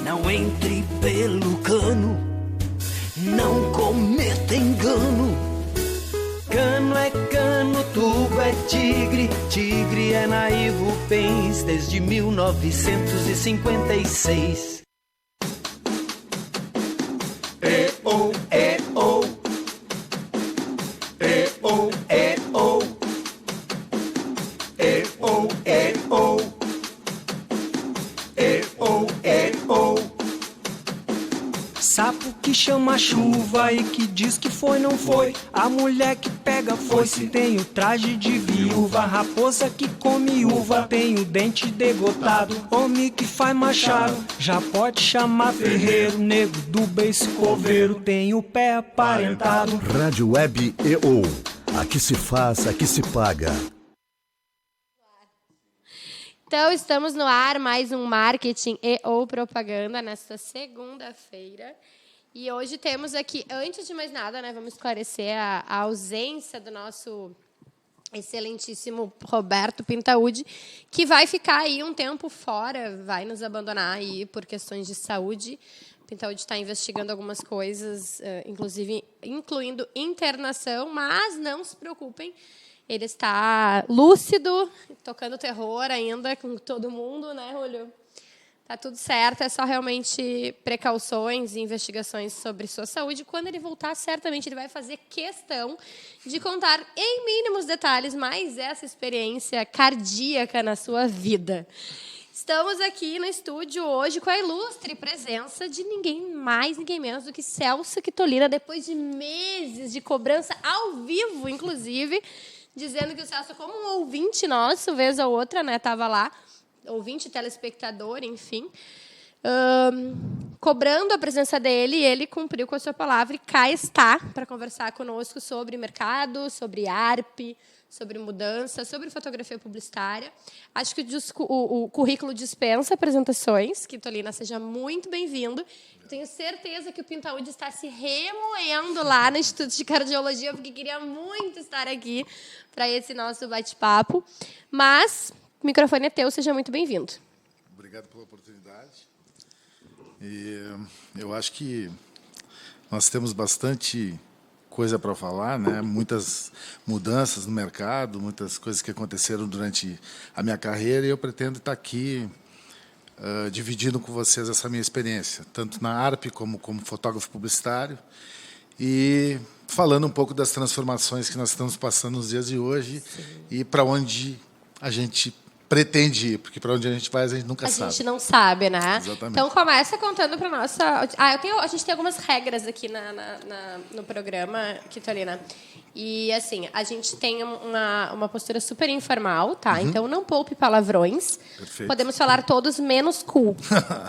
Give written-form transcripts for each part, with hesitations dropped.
Não entre pelo cano, não cometa engano. Cano é cano, tubo é tigre, tigre é naivo pens desde 1956. E-oh, e-oh, e-oh, e-oh, e-oh, e-oh, e-oh, e-oh. Sapo que chama chuva e que diz que foi, não foi. A mulher que pega foice tem o traje de viúva. Raposa que come uva tem o dente degotado. Homem que faz machado já pode chamar ferreiro. Nego do beiço coveiro tem o pé aparentado. Rádio Web EO. Aqui se faz, aqui se paga. Então, estamos no ar, mais um marketing e ou propaganda nesta segunda-feira. E hoje temos aqui, antes de mais nada, né, vamos esclarecer a ausência do nosso excelentíssimo Roberto Pintaúdi, que vai ficar aí um tempo fora, vai nos abandonar aí por questões de saúde. Pintaúdi está investigando algumas coisas, inclusive incluindo internação, mas não se preocupem, ele está lúcido, tocando terror ainda com todo mundo, né, Julio? Tá tudo certo, é só realmente precauções e investigações sobre sua saúde. Quando ele voltar, certamente ele vai fazer questão de contar em mínimos detalhes mais essa experiência cardíaca na sua vida. Estamos aqui no estúdio hoje com a ilustre presença de ninguém mais, ninguém menos do que Celso Quitolina, depois de meses de cobrança ao vivo, inclusive, dizendo que o Celso, como um ouvinte nosso, vez ou outra, né, estava lá, ouvinte, telespectador, enfim, cobrando a presença dele, e ele cumpriu com a sua palavra e cá está para conversar conosco sobre mercado, sobre ARP, sobre mudança, sobre fotografia publicitária. Acho que o currículo dispensa apresentações. Quitolina, seja muito bem-vindo. Tenho certeza que o Pintaúdi está se remoendo lá no Instituto de Cardiologia, porque queria muito estar aqui para esse nosso bate-papo. Mas o microfone é teu, seja muito bem-vindo. Obrigado pela oportunidade. E eu acho que nós temos bastante coisa para falar, né? Muitas mudanças no mercado, muitas coisas que aconteceram durante a minha carreira, e eu pretendo estar aqui dividindo com vocês essa minha experiência, tanto na ARP como fotógrafo publicitário, e falando um pouco das transformações que nós estamos passando nos dias de hoje. Sim. E para onde a gente pretende ir, porque para onde a gente vai a gente nunca sabe. A gente não sabe, né? Exatamente. Então começa contando para nossa. A gente tem algumas regras aqui no programa, Quitolina. E assim, a gente tem uma postura super informal, tá? Uhum. Então não poupe palavrões. Perfeito. Podemos falar todos menos cool,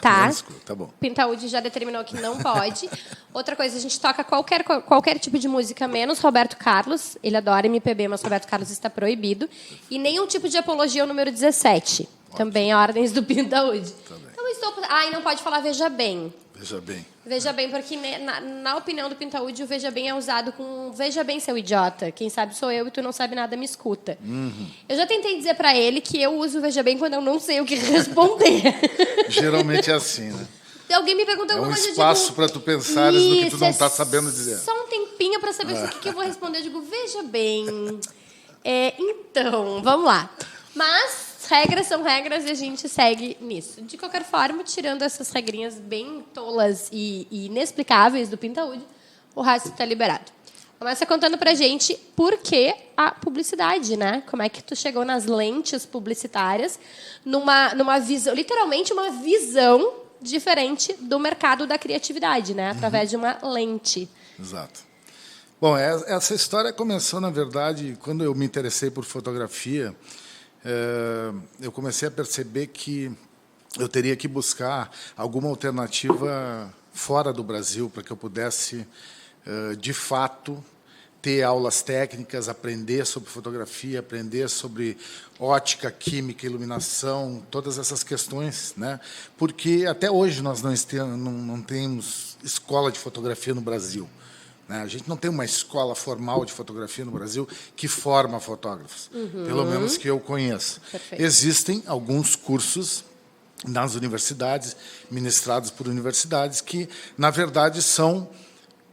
tá? Menos cool, tá bom. Pintaúdi já determinou que não pode. Outra coisa, a gente toca qualquer tipo de música, menos Roberto Carlos. Ele adora MPB, mas Roberto Carlos está proibido. E nenhum tipo de apologia ao número 17. Ótimo. Também ordens do Pintaúdi. Então, e não pode falar veja bem. Veja bem. Veja bem, porque na opinião do Pintaúdi, o veja bem é usado com veja bem, seu idiota. Quem sabe sou eu e tu não sabe nada, me escuta. Uhum. Eu já tentei dizer para ele que eu uso veja bem quando eu não sei o que responder. Geralmente é assim, né? Alguém me pergunta alguma coisa, é um espaço para tu pensares no que tu não está sabendo dizer. Só um tempinho para saber o que eu vou responder. Eu digo, veja bem. Então, vamos lá. Mas regras são regras e a gente segue nisso. De qualquer forma, tirando essas regrinhas bem tolas e inexplicáveis do Pintaúdi, o resto está liberado. Começa contando pra gente por que a publicidade, né? Como é que tu chegou nas lentes publicitárias, numa visão, literalmente uma visão diferente do mercado da criatividade, né? Através de uma lente. Exato. Bom, essa história começou, na verdade, quando eu me interessei por fotografia. Eu comecei a perceber que eu teria que buscar alguma alternativa fora do Brasil para que eu pudesse, de fato, ter aulas técnicas, aprender sobre fotografia, aprender sobre ótica, química, iluminação, todas essas questões, né? Porque até hoje nós não temos escola de fotografia no Brasil. A gente não tem uma escola formal de fotografia no Brasil que forma fotógrafos, pelo menos que eu conheça. Perfeito. Existem alguns cursos nas universidades, ministrados por universidades, que, na verdade, são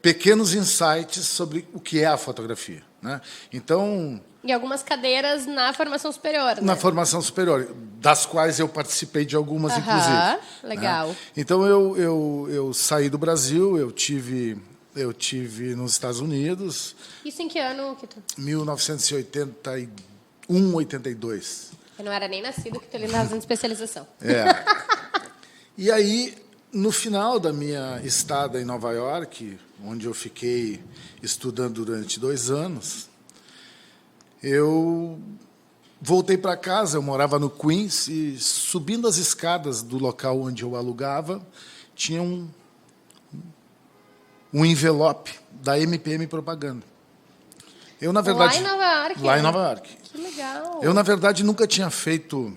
pequenos insights sobre o que é a fotografia, né? Então, E algumas cadeiras na formação superior, né? na formação superior, das quais eu participei de algumas, inclusive. Legal. Né? Então, eu saí do Brasil, eu tive nos Estados Unidos, Isso em que ano que tu... 1981, 82. Eu não era nem nascido que tu ali fazendo especialização. E aí, no final da minha estada em Nova York, onde eu fiquei estudando durante 2 anos, eu voltei para casa. Eu morava no Queens e, subindo as escadas do local onde eu alugava, tinha um envelope da MPM Propaganda. Eu, na verdade, Lá em Nova York? Lá em Nova York. Que legal. Eu, na verdade, nunca tinha feito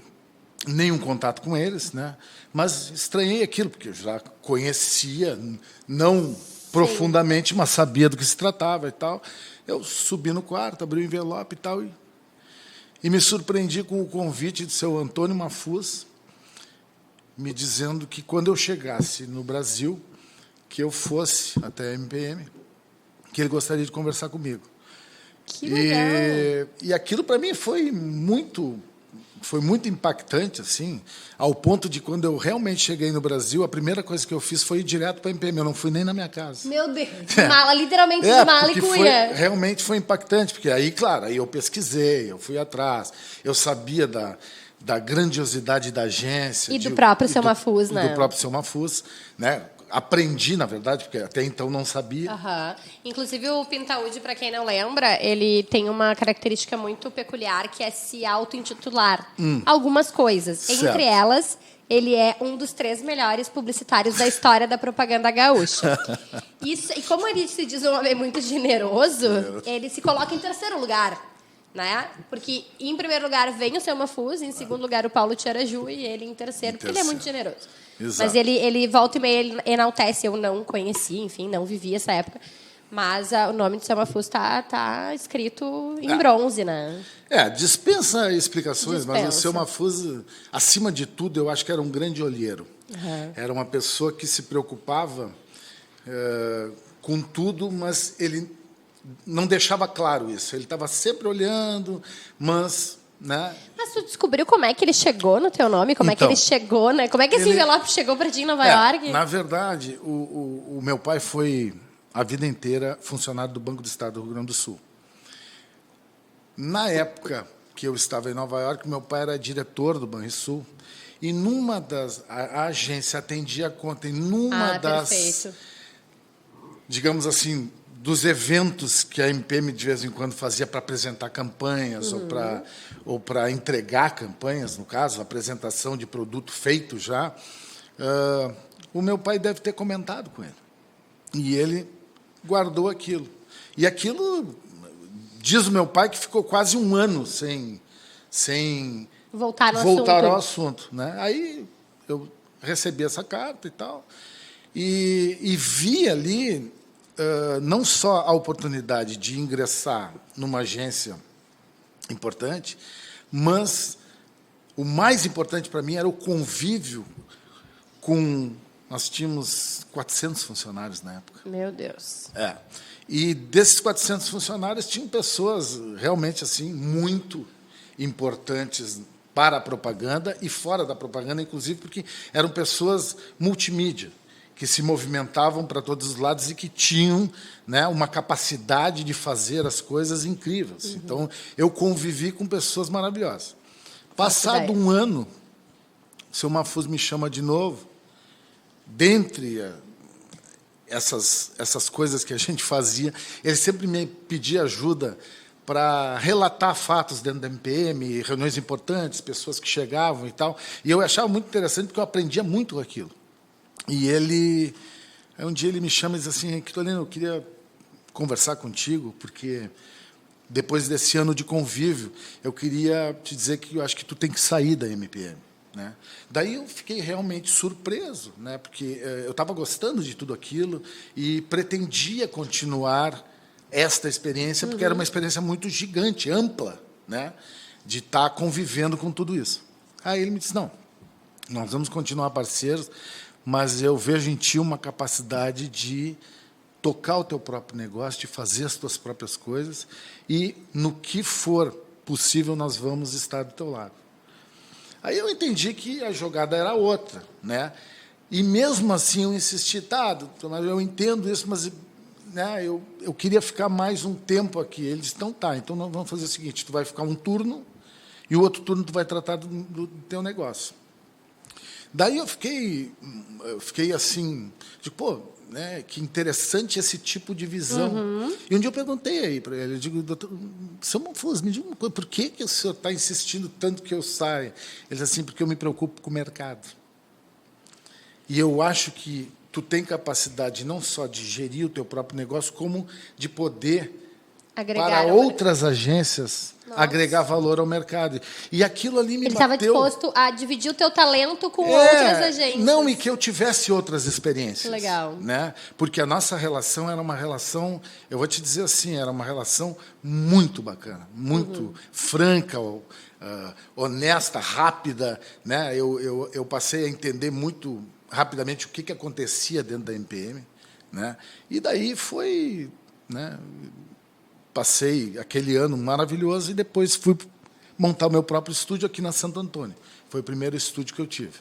nenhum contato com eles, né? Mas estranhei aquilo, porque eu já conhecia, não profundamente, mas sabia do que se tratava e tal. Eu subi no quarto, abri o envelope e tal, e me surpreendi com o convite do seu Antônio Mafuz, me dizendo que, quando eu chegasse no Brasil, que eu fosse até a MPM, que ele gostaria de conversar comigo. Que legal. E aquilo, para mim, foi muito impactante, assim, ao ponto de, quando eu realmente cheguei no Brasil, a primeira coisa que eu fiz foi ir direto para a MPM. Eu não fui nem na minha casa. Meu Deus. Mala, literalmente de mala e porque cuia. realmente foi impactante, porque aí, claro, aí eu pesquisei, eu fui atrás, eu sabia da grandiosidade da agência. E do próprio Seu Mafuz, né? Do próprio Seu Mafuz, né? Aprendi, na verdade, porque até então não sabia. Inclusive, o Pintaúde, para quem não lembra, ele tem uma característica muito peculiar, que é se auto-intitular algumas coisas. Certo. Entre elas, ele é um dos 3 melhores publicitários da história da propaganda gaúcha. Isso, e como ele se diz um homem muito generoso, ele se coloca em terceiro lugar. Né? Porque, em primeiro lugar, vem o Seu Mafuz, em segundo lugar, o Paulo Tiaraju, e ele em terceiro, porque ele é muito generoso. Exato. Mas ele volta e meia, ele enaltece. Eu não conheci, enfim, não vivi essa época. Mas o nome de Seu Mafuz está escrito em bronze, né? Dispensa explicações, mas o Seu Mafuz, acima de tudo, eu acho que era um grande olheiro. Era uma pessoa que se preocupava com tudo, mas ele não deixava claro isso. Ele estava sempre olhando, mas... né? Mas tu descobriu como é que ele chegou no teu nome? Como é que ele chegou, né? Como é que esse envelope chegou para ti em Nova York? Na verdade, o meu pai foi, a vida inteira, funcionário do Banco do Estado do Rio Grande do Sul. Na época que eu estava em Nova York, meu pai era diretor do Banrisul, e numa das... A agência atendia a conta em numa das... Perfeito. Digamos assim, dos eventos que a MPM de vez em quando fazia para apresentar campanhas ou para entregar campanhas, no caso, a apresentação de produto feito já, o meu pai deve ter comentado com ele. E ele guardou aquilo. E aquilo, diz o meu pai, que ficou quase 1 ano sem voltar ao assunto. Né? Aí eu recebi essa carta e tal, e vi ali... não só a oportunidade de ingressar numa agência importante, mas o mais importante para mim era o convívio com... Nós tínhamos 400 funcionários na época. Meu Deus. E desses 400 funcionários, tinham pessoas realmente assim muito importantes para a propaganda e fora da propaganda, inclusive porque eram pessoas multimídia, que se movimentavam para todos os lados e que tinham, né, uma capacidade de fazer as coisas incríveis. Então, eu convivi com pessoas maravilhosas. Passado 1 ano, o Seu Mafuz me chama de novo. Dentre essas coisas que a gente fazia, ele sempre me pedia ajuda para relatar fatos dentro da MPM, reuniões importantes, pessoas que chegavam e tal. E eu achava muito interessante, porque eu aprendia muito com aquilo. E ele, um dia ele me chama e diz assim: Quitolino, eu queria conversar contigo, porque depois desse ano de convívio, eu queria te dizer que eu acho que tu tem que sair da MPM. Né? Daí eu fiquei realmente surpreso, né? Porque eu estava gostando de tudo aquilo e pretendia continuar esta experiência, porque era uma experiência muito gigante, ampla, né? De estar convivendo com tudo isso. Aí ele me disse: não, nós vamos continuar parceiros, mas eu vejo em ti uma capacidade de tocar o teu próprio negócio, de fazer as tuas próprias coisas, e no que for possível nós vamos estar do teu lado. Aí eu entendi que a jogada era outra, né? E mesmo assim eu insisti, tá, doutor, mas eu entendo isso, mas, né, eu queria ficar mais um tempo aqui. Ele disse, então tá, então nós vamos fazer o seguinte, tu vai ficar um turno e o outro turno tu vai tratar do teu negócio. Daí eu fiquei assim, tipo, pô, né, que interessante esse tipo de visão. E um dia eu perguntei aí para ele, eu digo, doutor, seu Monfus, me diga uma coisa, por que o senhor está insistindo tanto que eu saia? Ele disse assim, porque eu me preocupo com o mercado. E eu acho que tu tem capacidade não só de gerir o teu próprio negócio, como de poder, para outras agências, agregar valor ao mercado. E aquilo ali me Ele bateu... estava disposto a dividir o teu talento com outras agências. Não, e que eu tivesse outras experiências. Legal. Né? Porque a nossa relação era uma relação, eu vou te dizer assim, era uma relação muito bacana, muito franca, honesta, rápida. Né? Eu passei a entender muito rapidamente o que acontecia dentro da MPM. Né? E daí foi... Né? Passei aquele ano maravilhoso e depois fui montar o meu próprio estúdio aqui na Santo Antônio. Foi o primeiro estúdio que eu tive.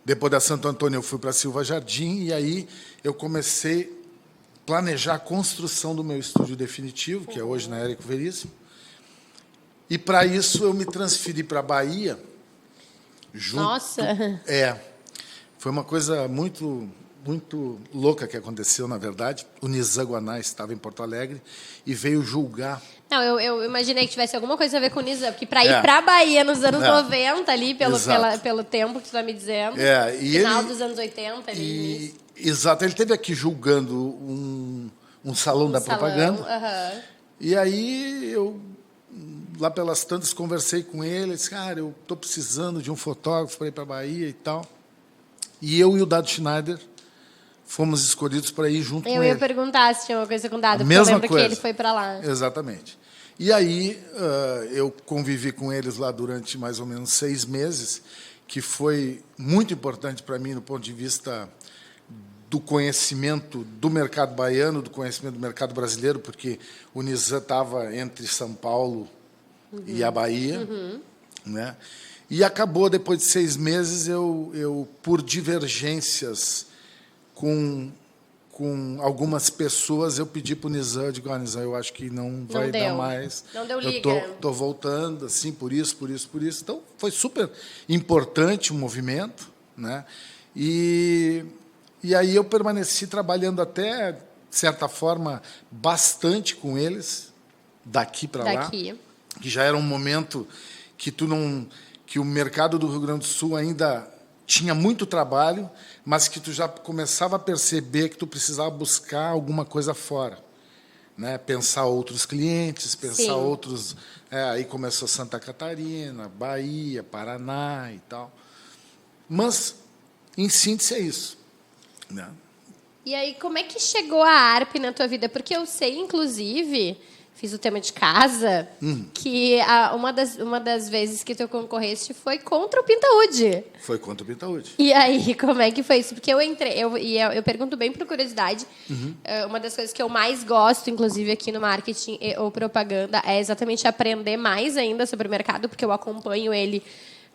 Depois da Santo Antônio, eu fui para Silva Jardim e aí eu comecei a planejar a construção do meu estúdio definitivo, que é hoje na Érico Veríssimo. E, para isso, eu me transferi para a Bahia. Nossa! Foi uma coisa muito louca que aconteceu, na verdade. O Nizam Guaná estava em Porto Alegre e veio julgar. Não, eu imaginei que tivesse alguma coisa a ver com o Nizam, porque para ir para a Bahia nos anos 90, ali, pelo tempo que tu está me dizendo, final dos anos 80, ali, exato, ele esteve aqui julgando um salão da propaganda. E aí eu, lá pelas tantas, conversei com ele, disse, cara, eu estou precisando de um fotógrafo para ir para a Bahia e tal. E eu e o Dado Schneider fomos escolhidos para ir junto com ele. Eu ia perguntar se tinha uma coisa com o Dado, porque mesma eu lembro coisa. que ele foi para lá. Exatamente. E aí eu convivi com eles lá durante mais ou menos 6 meses, que foi muito importante para mim no ponto de vista do conhecimento do mercado baiano, do conhecimento do mercado brasileiro, porque o Nizam estava entre São Paulo e a Bahia, né? E acabou, depois de 6 meses, eu por divergências com algumas pessoas, eu pedi para o Nizam, eu digo, Nizam, eu acho que não vai dar mais. Não deu liga. Eu estou voltando, assim, por isso. Então, foi super importante o movimento, né? E aí eu permaneci trabalhando até, de certa forma, bastante com eles, daqui para lá. Que já era um momento que o mercado do Rio Grande do Sul ainda tinha muito trabalho, mas que tu já começava a perceber que tu precisava buscar alguma coisa fora, né? Pensar outros clientes, pensar outros... aí começou Santa Catarina, Bahia, Paraná e tal. Mas, em síntese, é isso. Né? E aí, como é que chegou a ARP na tua vida? Porque eu sei, inclusive... Fiz o tema de casa, que uma das vezes que tu concorreste foi contra o Pintaúde. Foi contra o Pintaúde. E aí, como é que foi isso? Porque eu pergunto bem por curiosidade. Uma das coisas que eu mais gosto, inclusive, aqui no marketing ou propaganda, é exatamente aprender mais ainda sobre o mercado, porque eu acompanho ele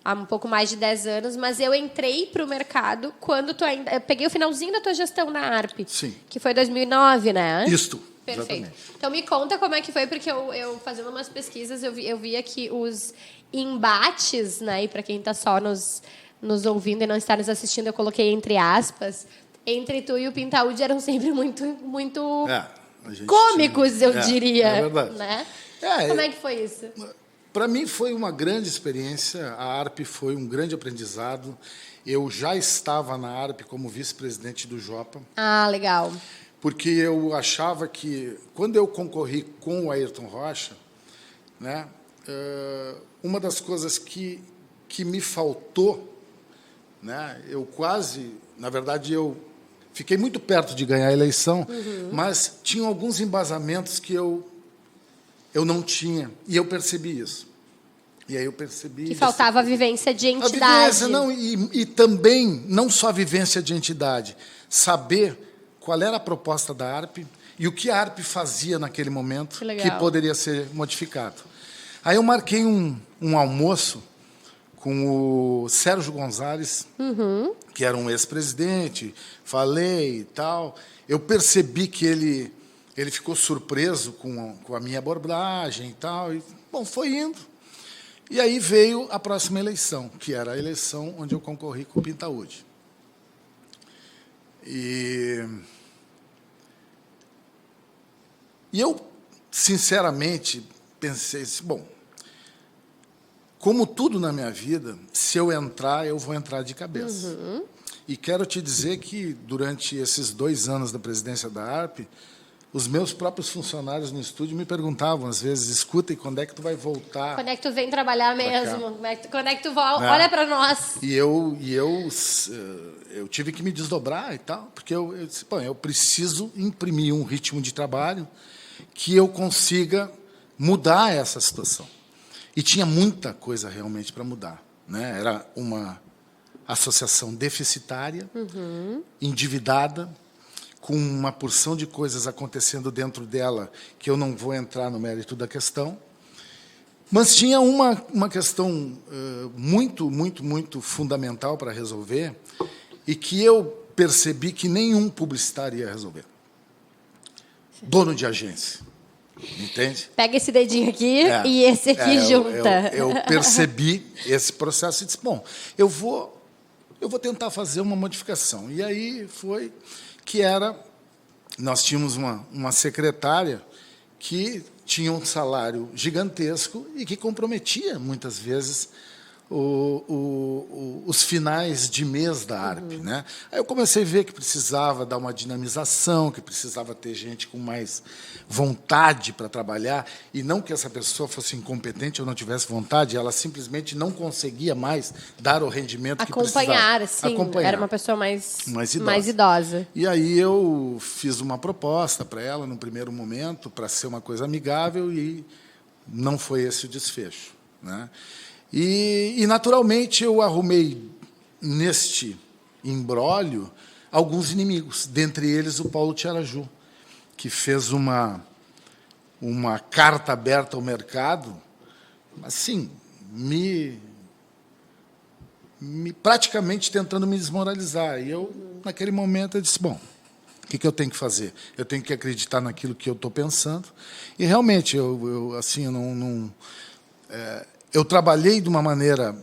há um pouco mais de 10 anos, mas eu entrei para o mercado quando eu peguei o finalzinho da tua gestão na ARP. Sim. Que foi 2009, né? Isto. Perfeito. Exatamente. Então, me conta como é que foi, porque eu fazendo umas pesquisas, eu via que os embates, né, e para quem está só nos ouvindo e não está nos assistindo, eu coloquei entre aspas, entre tu e o Pintaúde eram sempre muito cômicos, eu diria. É verdade. Né? Como é que foi isso? Para mim foi uma grande experiência, a ARP foi um grande aprendizado. Eu já estava na ARP como vice-presidente do Jopa. Ah, legal. Porque eu achava que, quando eu concorri com o Ayrton Rocha, né, uma das coisas que me faltou, né, na verdade, eu fiquei muito perto de ganhar a eleição, mas tinha alguns embasamentos que eu não tinha, e eu percebi isso. E aí eu percebi... Que faltava a vivência de A entidade. vivência, não, e também, não só a vivência de entidade, saber qual era a proposta da ARP e o que a ARP fazia naquele momento que poderia ser modificado. Aí eu marquei um almoço com o Sérgio Gonzalez, que era um ex-presidente, falei e tal. Eu percebi que ele ficou surpreso com a minha abordagem e tal. E, bom, foi indo. E aí veio a próxima eleição, que era a eleição onde eu concorri com o Pintaúdi. E eu, sinceramente, pensei assim, bom, como tudo na minha vida, se eu entrar, eu vou entrar de cabeça. E quero te dizer que, durante esses 2 anos da presidência da ARP, os meus próprios funcionários no estúdio me perguntavam, às vezes, escuta, e quando é que tu vai voltar? Quando é que tu vem trabalhar mesmo? Quando é que tu volta? Olha para nós. E eu tive que me desdobrar e tal, porque eu disse, bom, eu preciso imprimir um ritmo de trabalho que eu consiga mudar essa situação. E tinha muita coisa realmente para mudar, né? Era uma associação deficitária, endividada, com uma porção de coisas acontecendo dentro dela que eu não vou entrar no mérito da questão. Mas tinha uma questão muito, muito, muito fundamental para resolver e que eu percebi que nenhum publicitário ia resolver. Dono de agência. Entende? Pega esse dedinho aqui e esse aqui junta. Eu percebi esse processo e disse, bom, eu vou tentar fazer uma modificação. E aí foi que nós tínhamos uma secretária que tinha um salário gigantesco e que comprometia, muitas vezes, os finais de mês da ARP. Né? Aí eu comecei a ver que precisava dar uma dinamização, que precisava ter gente com mais vontade para trabalhar, e não que essa pessoa fosse incompetente ou não tivesse vontade, ela simplesmente não conseguia mais dar o rendimento que precisava. Acompanhar. Era uma pessoa mais mais idosa. E aí eu fiz uma proposta para ela, no primeiro momento, para ser uma coisa amigável, e não foi esse o desfecho. Né? E, naturalmente, eu arrumei, neste imbróglio, alguns inimigos, dentre eles o Paulo Tiaraju, que fez uma carta aberta ao mercado, assim, praticamente tentando me desmoralizar. E eu, naquele momento, eu disse, bom, o que eu tenho que fazer? Eu tenho que acreditar naquilo que eu estou pensando. E, realmente, eu trabalhei de uma maneira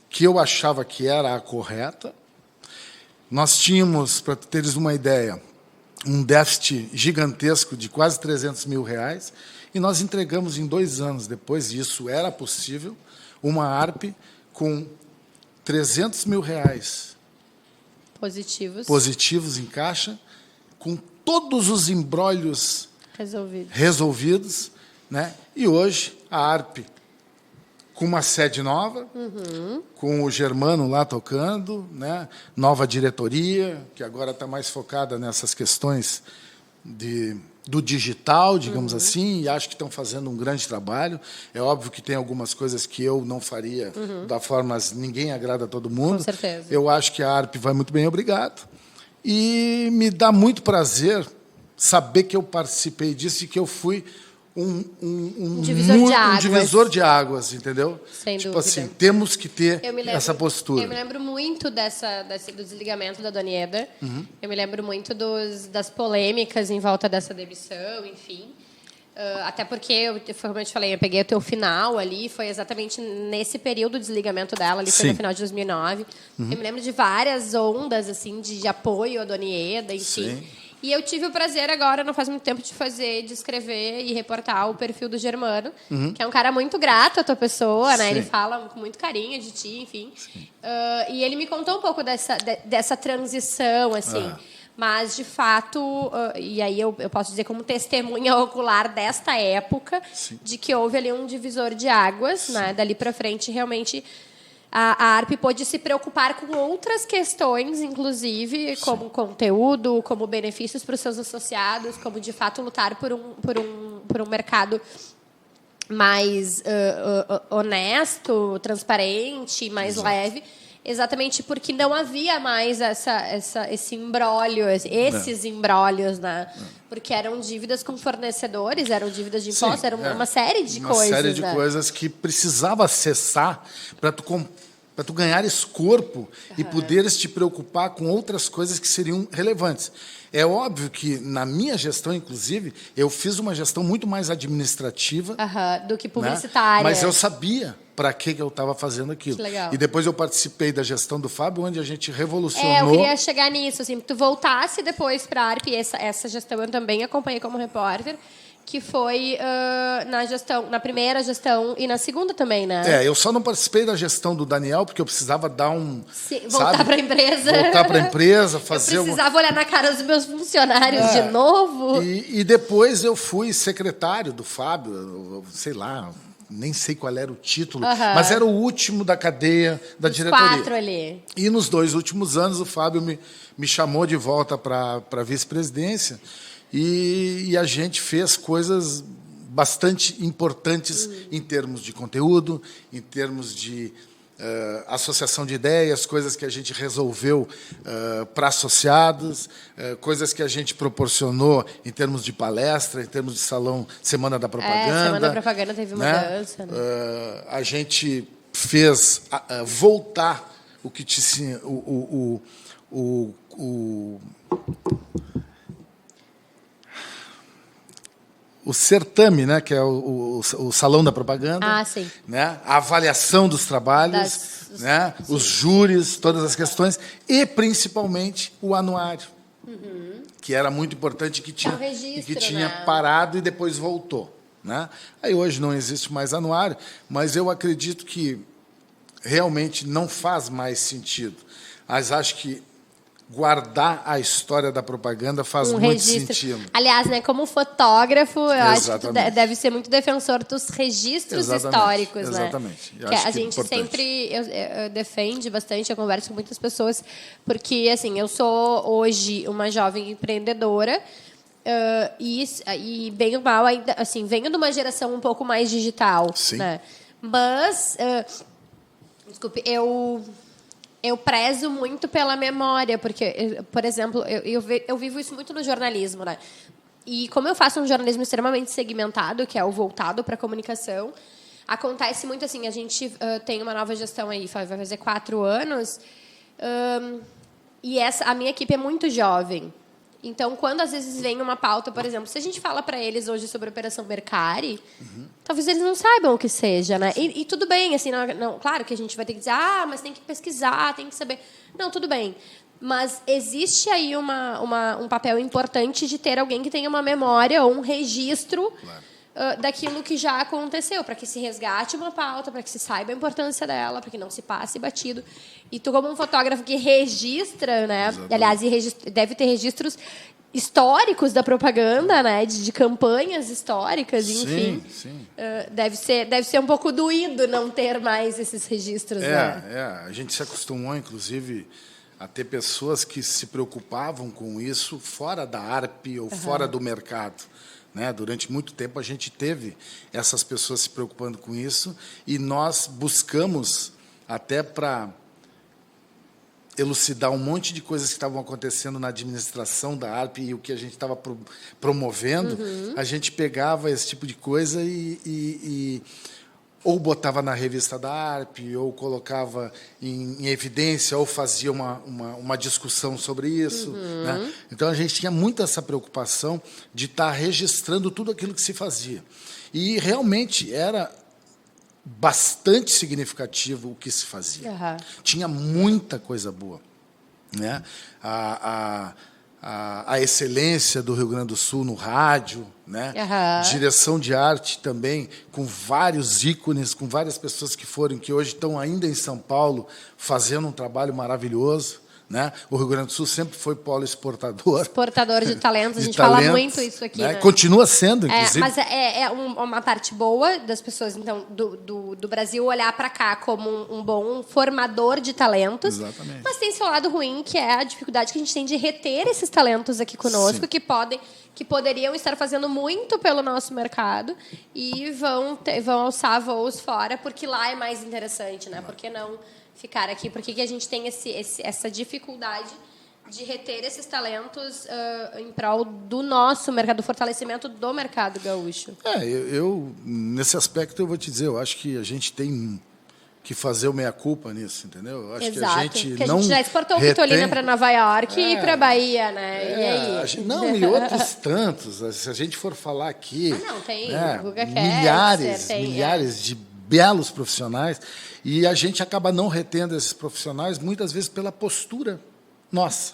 que eu achava que era a correta. Nós tínhamos, para teres uma ideia, um déficit gigantesco de quase R$300 mil, e nós entregamos em 2 anos depois, e isso era possível, uma ARP com R$300 mil positivos em caixa, com todos os embrólios resolvidos, né? E hoje a ARP, com uma sede nova, com o Germano lá tocando, né? Nova diretoria, que agora está mais focada nessas questões do digital, digamos assim, e acho que estão fazendo um grande trabalho. É óbvio que tem algumas coisas que eu não faria da forma, mas ninguém agrada a todo mundo. Com certeza. Eu acho que a ARP vai muito bem, obrigado. E me dá muito prazer saber que eu participei disso e que eu fui um divisor de águas, entendeu? Sem tipo dúvida. Assim, temos que ter essa postura. Eu me lembro muito do desligamento da Dona Ieda. Eu me lembro muito das polêmicas em volta dessa demissão, enfim. Até porque, como eu te falei, eu peguei o teu final ali, foi exatamente nesse período do desligamento dela, ali foi no final de 2009. Eu me lembro de várias ondas assim de apoio à Dona Ieda, enfim. Sim. E eu tive o prazer agora, não faz muito tempo, de escrever e reportar o perfil do Germano, que é um cara muito grato à tua pessoa, né? Ele fala com muito carinho de ti, enfim. E ele me contou um pouco dessa transição, assim. Mas, de fato, e aí eu posso dizer como testemunha ocular desta época, de que houve ali um divisor de águas, né? Dali para frente, realmente, a ARP pôde se preocupar com outras questões, inclusive, como conteúdo, como benefícios para os seus associados, como, de fato, lutar por um mercado mais honesto, transparente, mais leve, exatamente porque não havia mais esse imbróglio, esses imbróglios, né? Porque eram dívidas com fornecedores, eram dívidas de impostos, Sim, era uma série de coisas. Uma série de né? coisas que precisava acessar para tu ganhares corpo e poderes te preocupar com outras coisas que seriam relevantes. É óbvio que, na minha gestão, inclusive, eu fiz uma gestão muito mais administrativa Do que né? publicitária. Mas eu sabia para que eu estava fazendo aquilo. Que legal. E depois eu participei da gestão do Fábio, onde a gente revolucionou. Eu queria chegar nisso, assim, tu voltasse depois para a ARP, essa gestão eu também acompanhei como repórter, que foi na primeira gestão e na segunda também, né? Eu só não participei da gestão do Daniel, porque eu precisava dar voltar para a empresa. Voltar para a empresa, fazer... Eu precisava olhar na cara dos meus funcionários de novo. E depois eu fui secretário do Fábio, sei lá, nem sei qual era o título, mas era o último da cadeia da diretoria. 4 ali. E nos 2 últimos anos o Fábio me chamou de volta para a vice-presidência e a gente fez coisas bastante importantes em termos de conteúdo, em termos de associação de ideias, coisas que a gente resolveu para associados, coisas que a gente proporcionou em termos de palestra, em termos de salão Semana da Propaganda. Semana da Propaganda teve mudança. Né? A gente fez voltar o que tinha o certame, né, que é o Salão da Propaganda, sim. Né, a avaliação dos trabalhos, né, os júris, todas as questões, e principalmente o anuário, que era muito importante, que tinha né? parado e depois voltou. Né? Aí hoje não existe mais anuário, mas eu acredito que realmente não faz mais sentido. Mas acho que guardar a história da propaganda faz muito sentido. Aliás, né, como fotógrafo, eu acho que tu deve ser muito defensor dos registros históricos. Exatamente. Né? Que a gente sempre defende bastante, eu converso com muitas pessoas, porque assim, eu sou hoje uma jovem empreendedora, e bem ou mal, ainda, assim, venho de uma geração um pouco mais digital. Sim. Né? Mas, desculpe, eu prezo muito pela memória, porque, por exemplo, eu vivo isso muito no jornalismo, né? E como eu faço um jornalismo extremamente segmentado, que é o voltado para a comunicação, acontece muito assim, a gente tem uma nova gestão aí, vai fazer 4 anos, e a minha equipe é muito jovem. Então, quando às vezes vem uma pauta, por exemplo, se a gente fala para eles hoje sobre a Operação Mercari, talvez eles não saibam o que seja, né? E tudo bem, assim, não, claro que a gente vai ter que dizer, mas tem que pesquisar, tem que saber. Não, tudo bem. Mas existe aí um papel importante de ter alguém que tenha uma memória ou um registro daquilo que já aconteceu, para que se resgate uma pauta, para que se saiba a importância dela, para que não se passe batido. E tu, como um fotógrafo que registra, né? Exatamente. Aliás, deve ter registros históricos da propaganda, né? De campanhas históricas, enfim. Sim. Deve ser um pouco doído não ter mais esses registros. Né? A gente se acostumou, inclusive, a ter pessoas que se preocupavam com isso fora da ARP ou fora do mercado. Né? Durante muito tempo a gente teve essas pessoas se preocupando com isso e nós buscamos, até para elucidar um monte de coisas que estavam acontecendo na administração da ARP e o que a gente estava promovendo, a gente pegava esse tipo de coisa e ou botava na revista da ARP, ou colocava em evidência, ou fazia uma discussão sobre isso. Né? Então, a gente tinha muito essa preocupação de estar registrando tudo aquilo que se fazia. E, realmente, era bastante significativo o que se fazia. Tinha muita coisa boa. Né? A excelência do Rio Grande do Sul no rádio, né? Direção de arte também, com vários ícones, com várias pessoas que hoje estão ainda em São Paulo, fazendo um trabalho maravilhoso. né? O Rio Grande do Sul sempre foi polo exportador. Exportador de talentos, a de gente talentos, fala muito isso aqui, né? Continua sendo, inclusive. Mas uma parte boa das pessoas, então, do Brasil olhar para cá como um bom formador de talentos. Exatamente. Mas tem seu lado ruim, que é a dificuldade que a gente tem de reter esses talentos aqui conosco, Sim. que poderiam estar fazendo muito pelo nosso mercado e vão alçar voos fora, porque lá é mais interessante, né? Por que não ficar aqui? Por que a gente tem essa dificuldade de reter esses talentos em prol do nosso mercado, do fortalecimento do mercado gaúcho? Nesse aspecto, eu vou te dizer, eu acho que a gente tem que fazer o meia-culpa nisso, entendeu? Eu acho Exato. que a gente Porque não a gente já exportou Pitolina para Nova York e para Bahia, né? E aí? E outros tantos. Se a gente for falar aqui... não, tem Guga Ketzer, milhares de belos profissionais, e a gente acaba não retendo esses profissionais, muitas vezes pela postura nossa,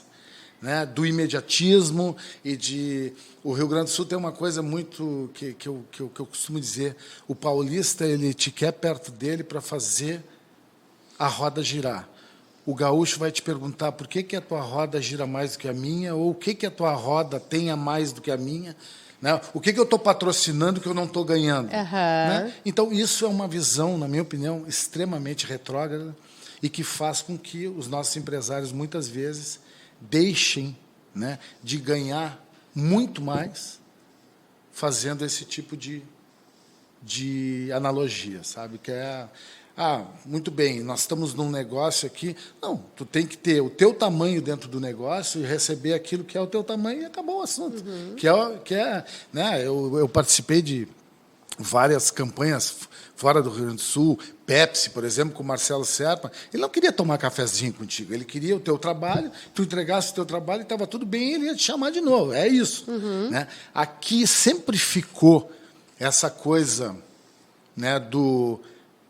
né? Do imediatismo e de... O Rio Grande do Sul tem uma coisa muito que eu costumo dizer, o paulista ele te quer perto dele para fazer a roda girar. O gaúcho vai te perguntar por que a tua roda gira mais do que a minha, ou o que a tua roda tem a mais do que a minha, né? O que eu estou patrocinando que eu não estou ganhando. Né? Então, isso é uma visão, na minha opinião, extremamente retrógrada e que faz com que os nossos empresários, muitas vezes, deixem, né, de ganhar muito mais fazendo esse tipo de analogia, sabe? Que é, muito bem, nós estamos num negócio aqui. Não, tu tem que ter o teu tamanho dentro do negócio e receber aquilo que é o teu tamanho e acabou o assunto. Né? Eu participei de várias campanhas fora do Rio Grande do Sul, Pepsi, por exemplo, com o Marcelo Serpa. Ele não queria tomar cafezinho contigo, ele queria o teu trabalho, tu entregasse o teu trabalho e estava tudo bem, ele ia te chamar de novo. É isso. Né? Aqui sempre ficou essa coisa, né, do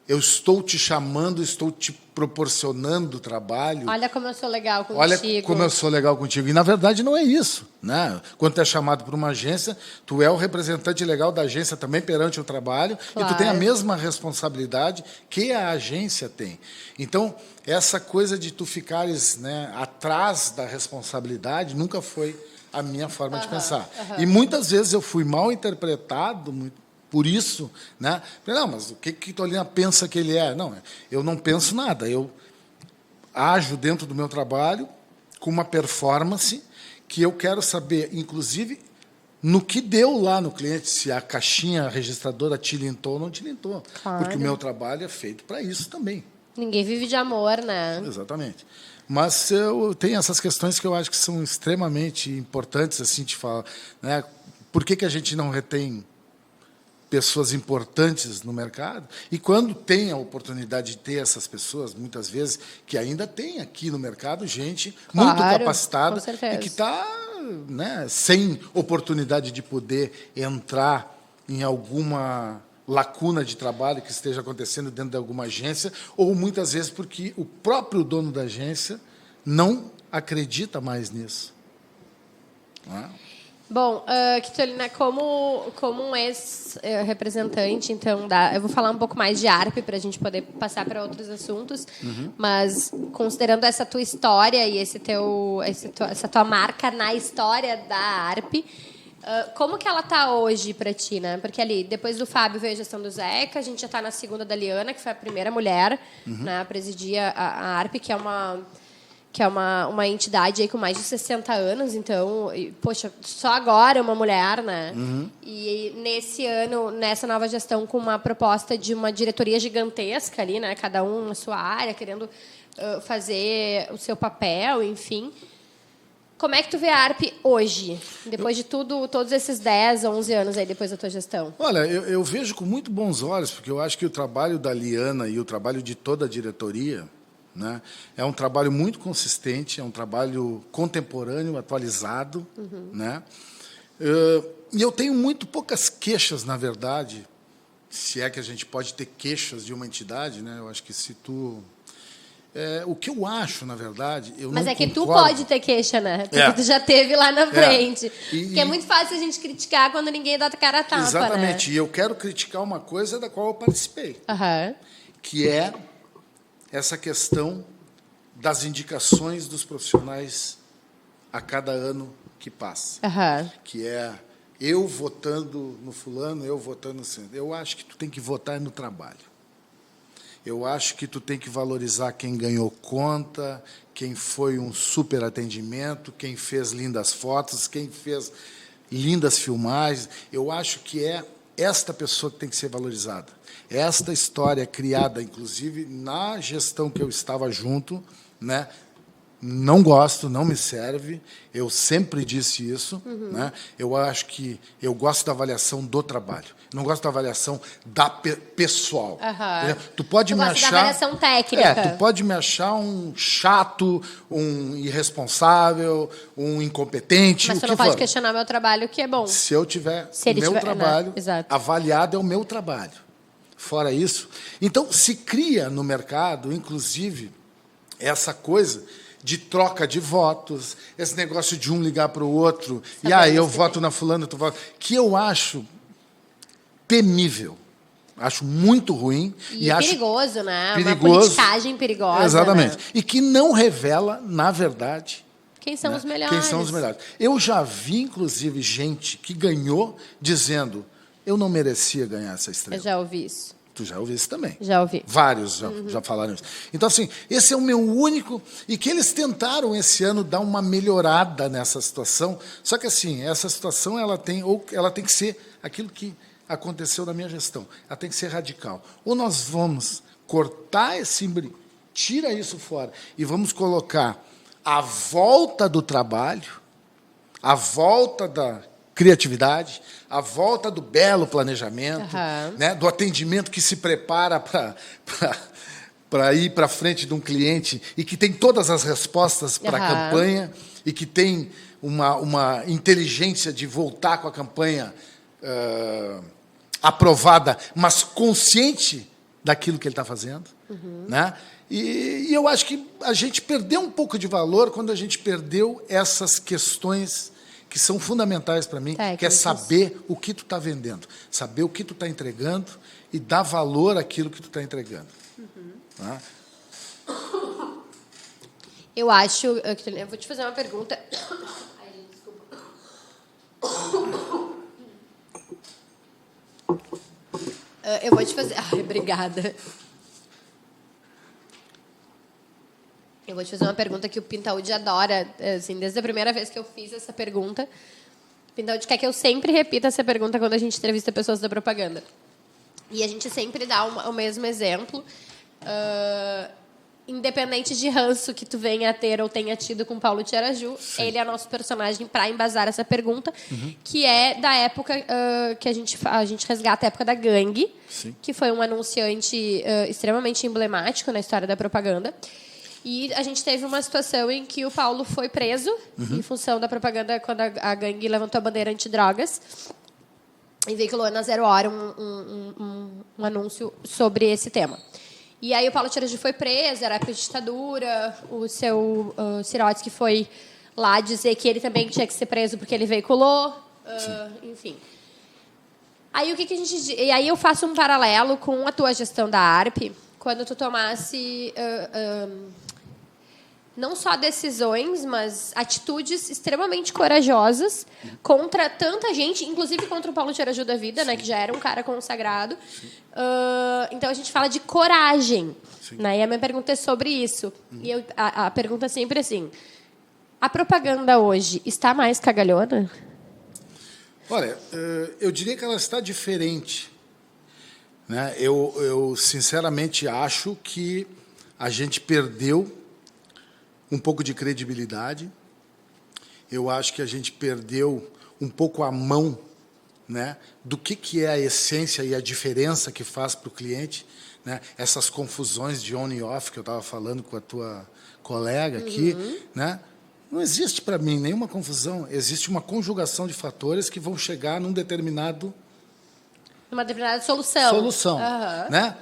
eu estou te chamando, estou te proporcionando trabalho. Olha como eu sou legal contigo. Olha como eu sou legal contigo. E, na verdade, não é isso. Né? Quando tu é chamado por uma agência, tu é o representante legal da agência também perante o trabalho, claro. E tu tem a mesma responsabilidade que a agência tem. Então, essa coisa de tu ficares, né, atrás da responsabilidade nunca foi a minha forma de pensar. E muitas vezes eu fui mal interpretado por isso, né? Não, mas o que Tolina pensa que ele é? Não, eu não penso nada. Eu ajo dentro do meu trabalho com uma performance que eu quero saber, inclusive, no que deu lá no cliente, se a caixinha registradora tilintou ou não tilintou. Claro. Porque o meu trabalho é feito para isso também. Ninguém vive de amor, né? Exatamente. Mas eu tenho essas questões que eu acho que são extremamente importantes, assim, de falar, né? Por que a gente não retém pessoas importantes no mercado? E quando tem a oportunidade de ter essas pessoas, muitas vezes, que ainda tem aqui no mercado gente muito capacitada e que está, né, sem oportunidade de poder entrar em alguma lacuna de trabalho que esteja acontecendo dentro de alguma agência, ou muitas vezes porque o próprio dono da agência não acredita mais nisso. Não é? Bom, Kitolina, como um ex-representante, então, eu vou falar um pouco mais de ARP para a gente poder passar para outros assuntos, mas considerando essa tua história e essa tua marca na história da ARP, como que ela está hoje para ti, né? Porque ali, depois do Fábio veio a gestão do Zeca, a gente já está na segunda da Liana, que foi a primeira mulher, né, a presidir a ARP, que é uma entidade aí com mais de 60 anos, então, poxa, só agora uma mulher, né? E nesse ano, nessa nova gestão, com uma proposta de uma diretoria gigantesca ali, né? Cada um na sua área, querendo fazer o seu papel, enfim. Como é que tu vê a ARP hoje, depois de todos esses 10, 11 anos aí depois da tua gestão? Olha, eu vejo com muito bons olhos, porque eu acho que o trabalho da Liana e o trabalho de toda a diretoria, né, é um trabalho muito consistente, é um trabalho contemporâneo, atualizado. Né? E eu tenho muito poucas queixas, na verdade, se é que a gente pode ter queixas de uma entidade. Né? Eu acho que se tu... o que eu acho, na verdade... Mas não é que concordo. Tu pode ter queixa, né? Porque tu já teve lá na frente. E porque é muito fácil a gente criticar quando ninguém dá a cara a tapa. Exatamente. Né? E eu quero criticar uma coisa da qual eu participei, que é essa questão das indicações dos profissionais a cada ano que passa. Que é eu votando no fulano, eu votando no centro. Eu acho que tu tem que votar no trabalho. Eu acho que tu tem que valorizar quem ganhou conta, quem foi um super atendimento, quem fez lindas fotos, quem fez lindas filmagens. Eu acho que é esta pessoa que tem que ser valorizada. Esta história criada, inclusive, na gestão que eu estava junto, né? Não gosto, não me serve. Eu sempre disse isso. Né? Eu acho que eu gosto da avaliação do trabalho. Não gosto da avaliação da pessoal. Tu pode me achar da avaliação técnica. Tu pode me achar um chato, um irresponsável, um incompetente. Mas o você que não pode for. questionar meu trabalho, que é bom. Se eu tiver ele meu tiver, trabalho exato. avaliado, é o meu trabalho. Fora isso, então se cria no mercado, inclusive, essa coisa de troca de votos, esse negócio de um ligar para o outro, e aí eu voto na fulana, tu vota, que eu acho temível. Acho muito ruim. E acho perigoso, né? perigoso. Uma politicagem perigosa. Exatamente. Né? E que não revela, na verdade, quem são os melhores. quem são os melhores. Eu já vi, inclusive, gente que ganhou dizendo eu não merecia ganhar essa estrela. Eu já ouvi isso. Tu já ouviu isso também? Já ouvi. Vários já falaram isso. Então, assim, esse é o meu único... E que eles tentaram, esse ano, dar uma melhorada nessa situação. Só que, assim, essa situação ela tem que ser aquilo que aconteceu na minha gestão. Ela tem que ser radical. Ou nós vamos cortar esse... Tira isso fora e vamos colocar a volta do trabalho, a volta da criatividade, a volta do belo planejamento, né, do atendimento que se prepara para ir para frente de um cliente e que tem todas as respostas para a campanha e que tem uma inteligência de voltar com a campanha aprovada, mas consciente daquilo que ele está fazendo. Né? E eu acho que a gente perdeu um pouco de valor quando a gente perdeu essas questões que são fundamentais para mim, que é saber o que tu está vendendo, saber o que tu está entregando e dar valor àquilo que tu está entregando. Tá? Eu acho... Eu vou te fazer uma pergunta. Ai, gente, desculpa. Eu vou te fazer... Ai, obrigada. Eu vou te fazer uma pergunta que o Pintaúdi adora. Assim, desde a primeira vez que eu fiz essa pergunta, o Pintaúdi quer que eu sempre repita essa pergunta quando a gente entrevista pessoas da propaganda. E a gente sempre dá o mesmo exemplo, independente de ranço que tu venha a ter ou tenha tido com Paulo Tiaraju. Ele é nosso personagem para embasar essa pergunta, que é da época que a gente resgata a época da Gangue, que foi um anunciante extremamente emblemático na história da propaganda. E a gente teve uma situação em que o Paulo foi preso em função da propaganda quando a gangue levantou a bandeira antidrogas e veiculou na Zero Hora um anúncio sobre esse tema. E aí o Paulo Tiaraju foi preso, era época de ditadura, o seu Sirotsky foi lá dizer que ele também tinha que ser preso porque ele veiculou, enfim. Aí, e aí eu faço um paralelo com a tua gestão da ARP, quando tu tomasse não só decisões, mas atitudes extremamente corajosas contra tanta gente, inclusive contra o Paulo Tiaraju da vida, né, que já era um cara consagrado. Então, a gente fala de coragem. Né, e a minha pergunta é sobre isso. E a pergunta é sempre assim, a propaganda hoje está mais cagalhona? Olha, eu diria que ela está diferente. Né? Eu sinceramente acho que a gente perdeu um pouco de credibilidade. Eu acho que a gente perdeu um pouco a mão, né, do que é a essência e a diferença que faz para o cliente. Né? Essas confusões de on e off que eu estava falando com a tua colega aqui. Né? Não existe para mim nenhuma confusão. Existe uma conjugação de fatores que vão chegar num determinado... Uma determinada solução. Né?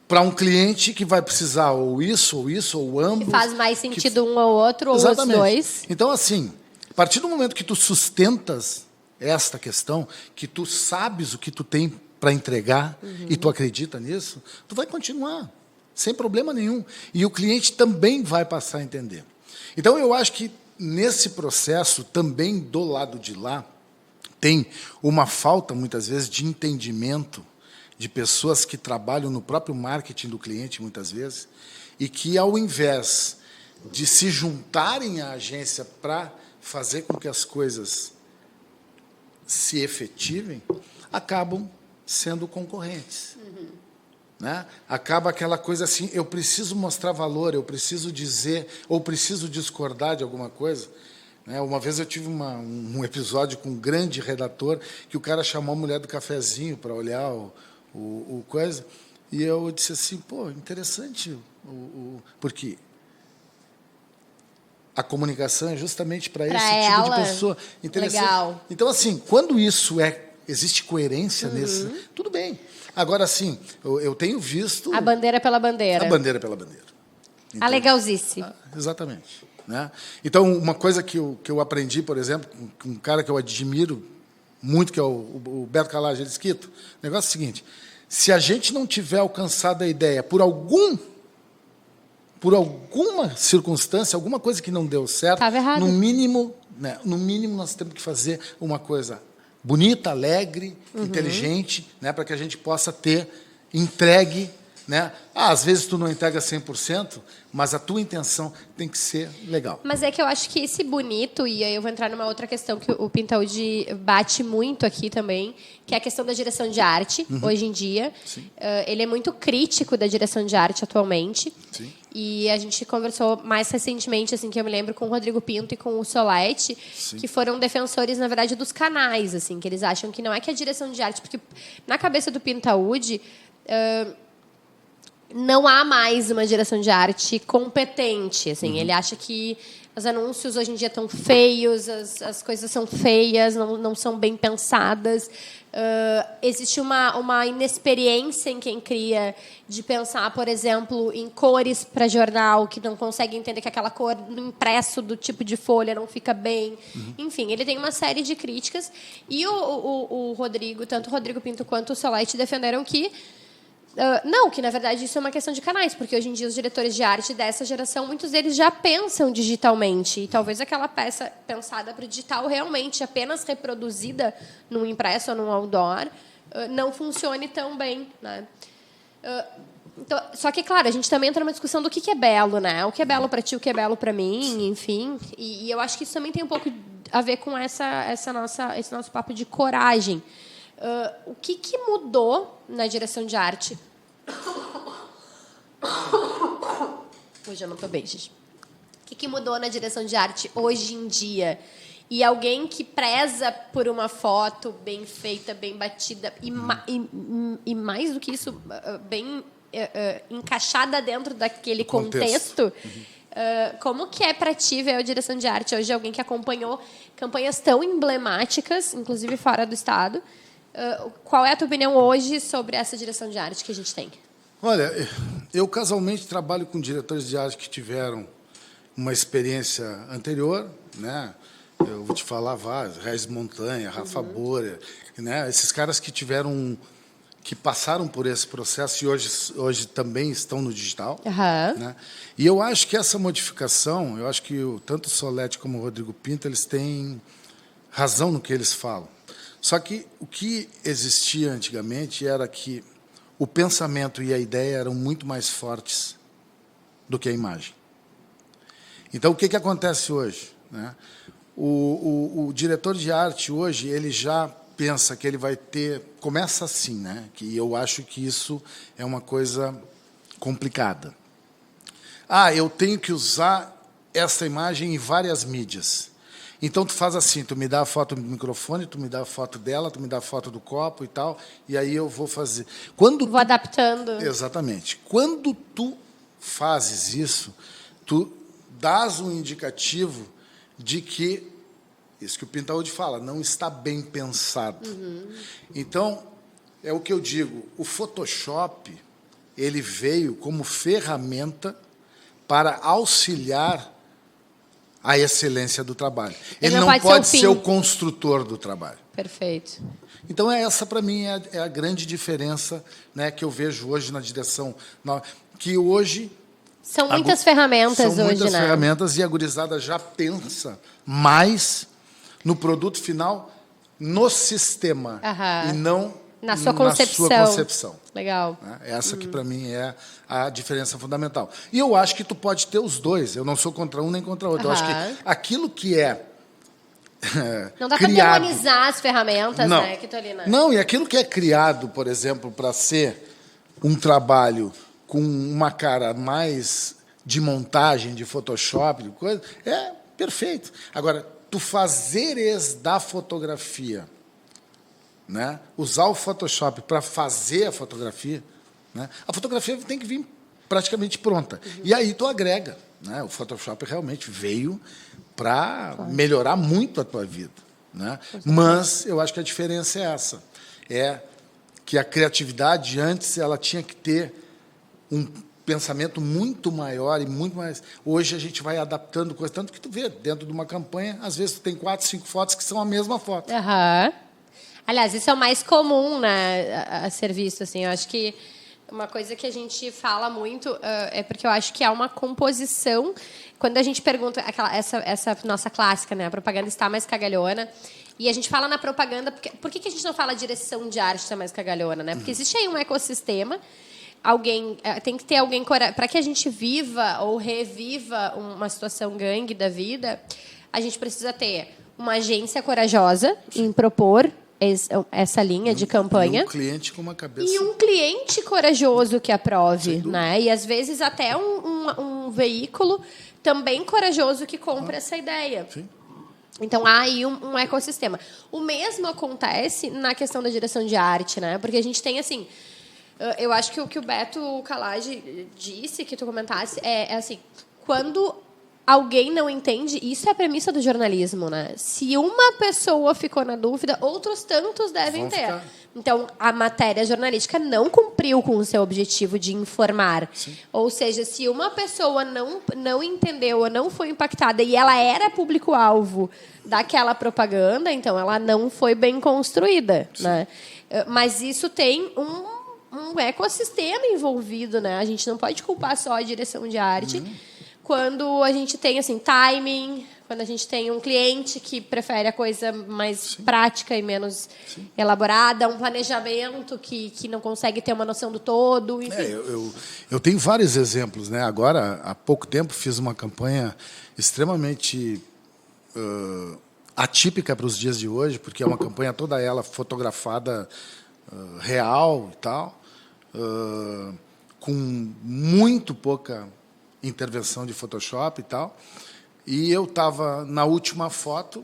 Para um cliente que vai precisar ou isso, ou ambos. Que faz mais sentido um ou outro, ou os dois. Então, assim, a partir do momento que tu sustentas esta questão, que tu sabes o que tu tem para entregar e tu acredita nisso, tu vai continuar. sem problema nenhum. E o cliente também vai passar a entender. Então, eu acho que, nesse processo, também do lado de lá, tem uma falta, muitas vezes, de entendimento de pessoas que trabalham no próprio marketing do cliente, muitas vezes, e que, ao invés de se juntarem à agência para fazer com que as coisas se efetivem, acabam sendo concorrentes. Né? Acaba aquela coisa assim, eu preciso mostrar valor, eu preciso dizer, ou preciso discordar de alguma coisa. Né? Uma vez eu tive um episódio com um grande redator, que o cara chamou a mulher do cafezinho para olhar o coisa, e eu disse assim, pô, interessante, porque a comunicação é justamente para esse tipo de pessoa. Interessante. Legal. Então, assim, quando isso existe coerência nesse, tudo bem. Agora, assim, eu tenho visto... A bandeira pela bandeira. A bandeira pela bandeira. A legalzice. Exatamente. Né? Então, uma coisa que eu aprendi, por exemplo, com um cara que eu admiro muito, que é o Beto Calage Esquito, o negócio é o seguinte, se a gente não tiver alcançado a ideia por alguma circunstância, alguma coisa que não deu certo, no mínimo nós temos que fazer uma coisa bonita, alegre, inteligente, né, para que a gente possa ter entregue. Né? Às vezes tu não entrega 100%, mas a tua intenção tem que ser legal. Mas é que eu acho que esse bonito, e aí eu vou entrar numa outra questão que o Pintaúdi bate muito aqui também, que é a questão da direção de arte, hoje em dia. Ele é muito crítico da direção de arte atualmente. Sim. E a gente conversou mais recentemente, assim, que eu me lembro, com o Rodrigo Pinto e com o Solete, que foram defensores, na verdade, dos canais, assim, que eles acham que não é que a direção de arte... Porque na cabeça do Pintaúdi... não há mais uma direção de arte competente. Assim. Ele acha que os anúncios hoje em dia estão feios, as coisas são feias, não são bem pensadas. Existe uma inexperiência em quem cria de pensar, por exemplo, em cores para jornal, que não consegue entender que aquela cor no impresso do tipo de folha não fica bem. Enfim, ele tem uma série de críticas. E o Rodrigo, tanto o Rodrigo Pinto quanto o Solete, defenderam que não, que na verdade isso é uma questão de canais, porque hoje em dia os diretores de arte dessa geração, muitos deles já pensam digitalmente, e talvez aquela peça pensada para o digital realmente apenas reproduzida num impresso ou num outdoor não funcione tão bem, né? Então, só que, claro, a gente também entra numa discussão do que é belo, né? O que é belo para ti, o que é belo para mim, enfim. E eu acho que isso também tem um pouco a ver com esse nosso papo de coragem. O que mudou na direção de arte? Hoje eu não estou bem, gente. O que mudou na direção de arte hoje em dia? E alguém que preza por uma foto bem feita, bem batida, e mais do que isso, bem encaixada dentro daquele contexto. Como que é para ti ver a direção de arte hoje? Alguém que acompanhou campanhas tão emblemáticas, inclusive fora do estado. Qual é a tua opinião hoje sobre essa direção de arte que a gente tem? Olha, eu casualmente trabalho com diretores de arte que tiveram uma experiência anterior, né? Eu vou te falar vários, Reis Montanha, Rafa Bora, né? Esses caras que passaram por esse processo e hoje também estão no digital. Né? E eu acho que essa modificação, eu acho que tanto o Solete como o Rodrigo Pinto, eles têm razão no que eles falam. Só que o que existia antigamente era que o pensamento e a ideia eram muito mais fortes do que a imagem. Então, o que acontece hoje? Né? O diretor de arte hoje, ele já pensa que ele vai ter... Começa assim, né? Que eu acho que isso é uma coisa complicada. Eu tenho que usar essa imagem em várias mídias. Então, tu faz assim, tu me dá a foto do microfone, tu me dá a foto dela, tu me dá a foto do copo e tal, e aí eu vou fazer. Vou adaptando. Exatamente. Quando tu fazes isso, tu dás um indicativo de que, isso que o Pintaúdi fala, não está bem pensado. Então, é o que eu digo, o Photoshop, ele veio como ferramenta para auxiliar a excelência do trabalho. Ele não pode ser o construtor do trabalho. Perfeito. Então, essa, para mim, é a grande diferença, né, que eu vejo hoje na direção. que hoje... São muitas ferramentas São hoje, muitas né? ferramentas e a gurizada já pensa mais no produto final, no sistema, Aham. e não Na sua concepção. concepção. Legal. Né? Essa que, para mim, é a diferença fundamental. E eu acho que tu pode ter os dois. Eu não sou contra um nem contra o outro. Eu acho Aham. que aquilo que é Não dá para criado... demonizar as ferramentas, Não. né, Kitolina? Não, e aquilo que é criado, por exemplo, para ser um trabalho com uma cara mais de montagem, de Photoshop, de coisa, é perfeito. Agora, tu fazeres da fotografia, né? Usar o Photoshop para fazer a fotografia, né? A fotografia tem que vir praticamente pronta. E aí tu agrega. Né? O Photoshop realmente veio para melhorar muito a tua vida. Né? Mas eu acho que a diferença é essa. É que a criatividade, antes, ela tinha que ter um pensamento muito maior e muito mais... Hoje a gente vai adaptando coisas, tanto que tu vê, dentro de uma campanha, às vezes tu tem 4, 5 fotos que são a mesma foto. Aham. Aliás, isso é o mais comum, né, a ser visto, assim. Eu acho que uma coisa que a gente fala muito é porque eu acho que há uma composição. Quando a gente pergunta essa nossa clássica, né, a propaganda está mais cagalhona, e a gente fala na propaganda, por que a gente não fala direção de arte está mais cagalhona, né? Porque existe aí um ecossistema, tem que ter alguém para que a gente viva ou reviva uma situação gangue da vida, a gente precisa ter uma agência corajosa em propor essa linha de campanha. E um cliente com uma cabeça... E um cliente corajoso que aprove, né? E, às vezes, até um veículo também corajoso que compra essa ideia. Sim. Então, há aí um ecossistema. O mesmo acontece na questão da direção de arte, né? Porque a gente tem, assim... Eu acho que o que o Beto Calage disse, que tu comentasse, é assim... Quando alguém não entende, isso é a premissa do jornalismo, né? Se uma pessoa ficou na dúvida, outros tantos devem Vão ter. ficar. Então, a matéria jornalística não cumpriu com o seu objetivo de informar. Sim. Ou seja, se uma pessoa não entendeu ou não foi impactada e ela era público-alvo daquela propaganda, então ela não foi bem construída, né? Mas isso tem um ecossistema envolvido, né? A gente não pode culpar só a direção de arte. Quando a gente tem, assim, timing, quando a gente tem um cliente que prefere a coisa mais prática e menos elaborada, um planejamento que não consegue ter uma noção do todo, enfim. Eu tenho vários exemplos, né? Agora, há pouco tempo, fiz uma campanha extremamente atípica para os dias de hoje, porque é uma campanha toda ela fotografada real e tal, com muito pouca intervenção de Photoshop e tal. E eu estava na última foto,